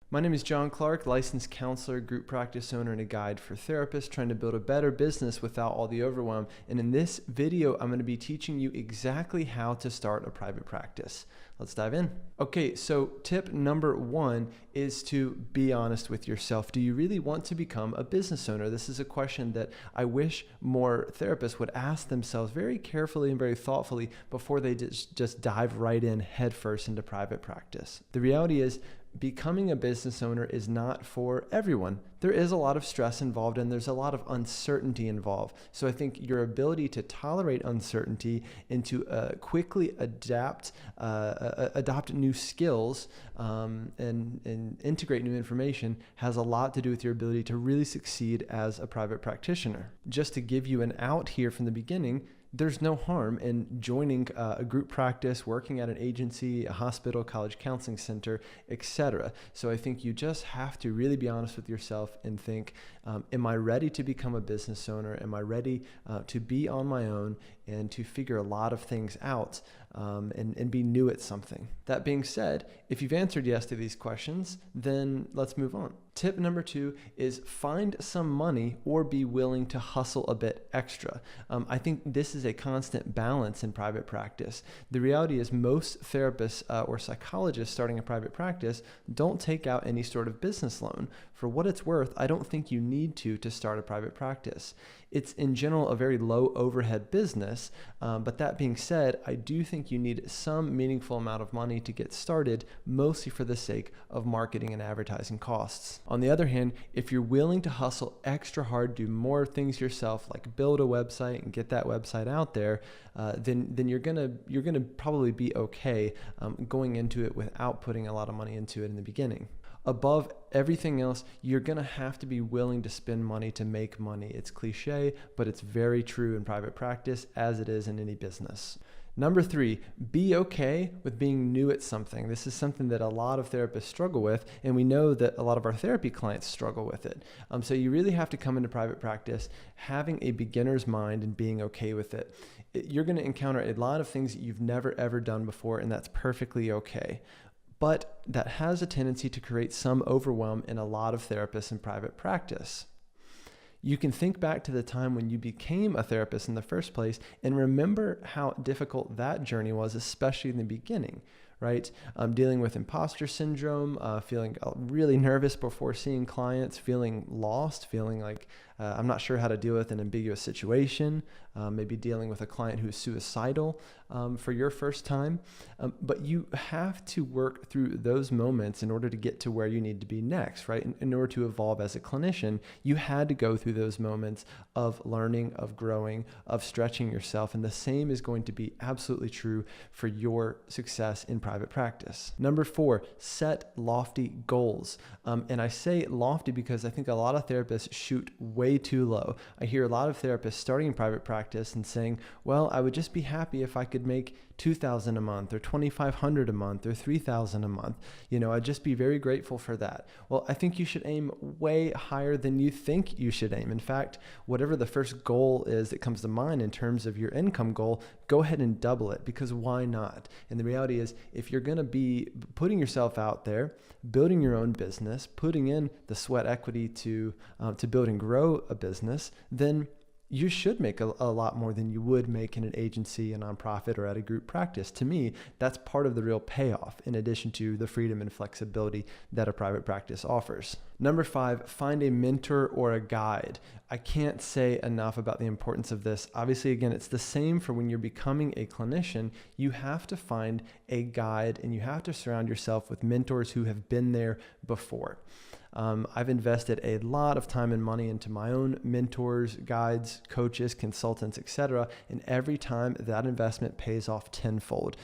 My name is John Clark, licensed counselor, group practice owner, and a guide for therapists trying to build a better business without all the overwhelm. And in this video, I'm going to be teaching you exactly how to start a private practice. Let's dive in. Okay, so tip number one is to be honest with yourself. Do you really want to become a business owner? This is a question that I wish more therapists would ask themselves very carefully and very thoughtfully before they just dive right in headfirst into private practice. The reality is, becoming a business owner is not for everyone. There is a lot of stress involved and there's a lot of uncertainty involved. So I think your ability to tolerate uncertainty and to quickly adopt new skills and integrate new information has a lot to do with your ability to really succeed as a private practitioner. Just to give you an out here from the beginning, there's no harm in joining a group practice, working at an agency, a hospital, college counseling center, etc. So I think you just have to really be honest with yourself and think, am I ready to become a business owner? Am I ready to be on my own and to figure a lot of things out and be new at something? That being said, if you've answered yes to these questions, then let's move on. Tip number two is find some money or be willing to hustle a bit extra. I think this is a constant balance in private practice. The reality is most therapists or psychologists starting a private practice don't take out any sort of business loan. For what it's worth, I don't think you need to start a private practice. It's in general a very low overhead business, but that being said, I do think you need some meaningful amount of money to get started, mostly for the sake of marketing and advertising costs. On the other hand, if you're willing to hustle extra hard, do more things yourself, like build a website and get that website out there, then you're gonna probably be okay going into it without putting a lot of money into it in the beginning. Above everything else, you're going to have to be willing to spend money to make money. It's cliche, but it's very true in private practice as it is in any business. Number three, be okay with being new at something. This is something that a lot of therapists struggle with, and we know that a lot of our therapy clients struggle with it. So you really have to come into private practice having a beginner's mind and being okay with it. You're going to encounter a lot of things that you've never ever done before, and that's perfectly okay. But that has a tendency to create some overwhelm in a lot of therapists in private practice. You can think back to the time when you became a therapist in the first place and remember how difficult that journey was, especially in the beginning, right? Dealing with imposter syndrome, feeling really nervous before seeing clients, feeling lost, feeling like I'm not sure how to deal with an ambiguous situation, maybe dealing with a client who's suicidal for your first time. But you have to work through those moments in order to get to where you need to be next, right? In order to evolve as a clinician, you had to go through those moments of learning, of growing, of stretching yourself. And the same is going to be absolutely true for your success in private practice. Number four, set lofty goals. And I say lofty because I think a lot of therapists shoot way too low. I hear a lot of therapists starting in private practice and saying, well, I would just be happy if I could make $2,000 a month or $2,500 a month or $3,000 a month. I'd just be very grateful for that. Well, I think you should aim way higher than you think you should aim. In fact, whatever the first goal is that comes to mind in terms of your income goal, go ahead and double it, because why not? And the reality is, if you're going to be putting yourself out there, building your own business, putting in the sweat equity to build and grow a business, then you should make a lot more than you would make in an agency, a nonprofit, or at a group practice. To me, that's part of the real payoff, in addition to the freedom and flexibility that a private practice offers. Number five, find a mentor or a guide. I can't say enough about the importance of this. Obviously, again, it's the same for when you're becoming a clinician. You have to find a guide and you have to surround yourself with mentors who have been there before. I've invested a lot of time and money into my own mentors, guides, coaches, consultants, etc. And every time that investment pays off tenfold.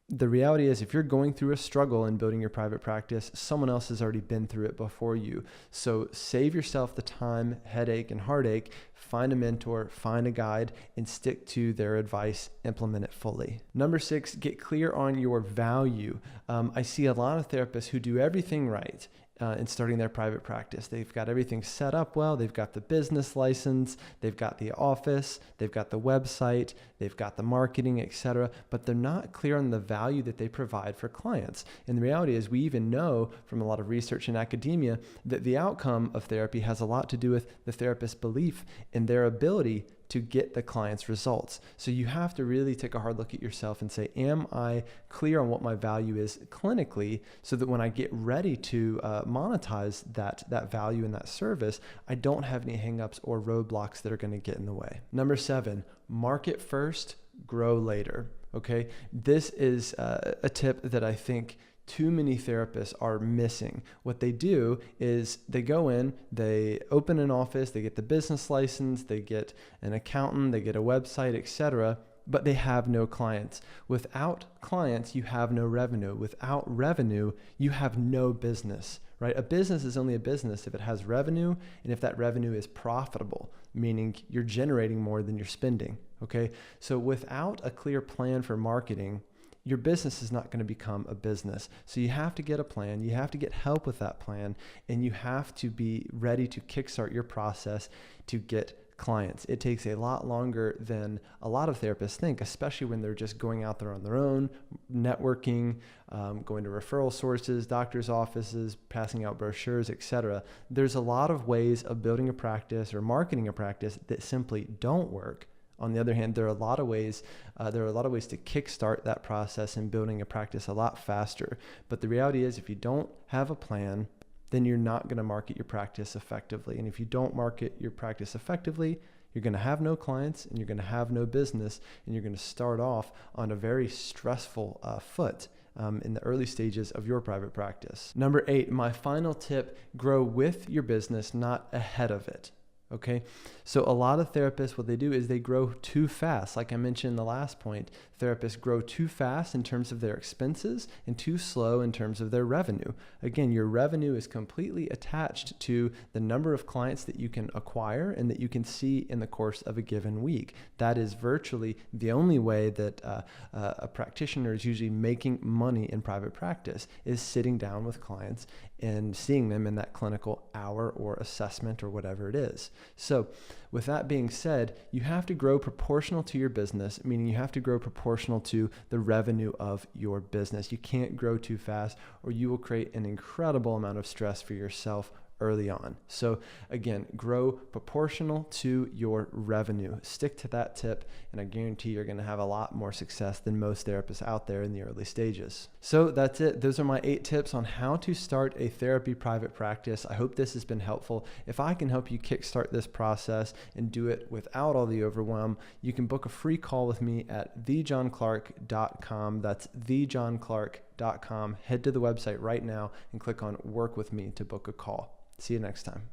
The reality is, if you're going through a struggle in building your private practice, someone else has already been through it before you. So save yourself the time, headache, and heartache. Find a mentor, find a guide, and stick to their advice. Implement it fully. Number six, get clear on your value. I see a lot of therapists who do everything right in starting their private practice. They've got everything set up well. They've got the business license, they've got the office, they've got the website, they've got the marketing, etc. But they're not clear on the value that they provide for clients. And the reality is, we even know from a lot of research in academia that the outcome of therapy has a lot to do with the therapist's belief in their ability to get the client's results. So you have to really take a hard look at yourself and say, am I clear on what my value is clinically, so that when I get ready to monetize that value and that service, I don't have any hangups or roadblocks that are going to get in the way. Number 7, market first, grow later. Okay, this is a tip that I think too many therapists are missing. What they do is they go in, they open an office, they get the business license, they get an accountant, they get a website, etc., but they have no clients. Without clients, you have no revenue. Without revenue, you have no business, right? A business is only a business if it has revenue and if that revenue is profitable, meaning you're generating more than you're spending, okay? So without a clear plan for marketing, your business is not going to become a business. So you have to get a plan, you have to get help with that plan, and you have to be ready to kickstart your process to get clients. It takes a lot longer than a lot of therapists think, especially when they're just going out there on their own, networking, going to referral sources, doctors' offices, passing out brochures, etc. There's a lot of ways of building a practice or marketing a practice that simply don't work. On the other hand, there are a lot of ways to kickstart that process and building a practice a lot faster. But the reality is, if you don't have a plan, then you're not going to market your practice effectively. And if you don't market your practice effectively, you're going to have no clients and you're going to have no business, and you're going to start off on a very stressful foot in the early stages of your private practice. Number 8, my final tip: grow with your business, not ahead of it. Okay, so a lot of therapists, what they do is they grow too fast. Like I mentioned in the last point, therapists grow too fast in terms of their expenses and too slow in terms of their revenue. Again, your revenue is completely attached to the number of clients that you can acquire and that you can see in the course of a given week. That is virtually the only way that a practitioner is usually making money in private practice, is sitting down with clients and seeing them in that clinical hour or assessment or whatever it is. So with that being said, you have to grow proportional to your business, meaning you have to grow proportional to the revenue of your business. You can't grow too fast, or you will create an incredible amount of stress for yourself early on. So again, grow proportional to your revenue. Stick to that tip, and I guarantee you're going to have a lot more success than most therapists out there in the early stages. So that's it. Those are my 8 tips on how to start a therapy private practice. I hope this has been helpful. If I can help you kickstart this process and do it without all the overwhelm, you can book a free call with me at thejohnclark.com. That's thejohnclark.com. Head to the website right now and click on Work With Me to book a call. See you next time.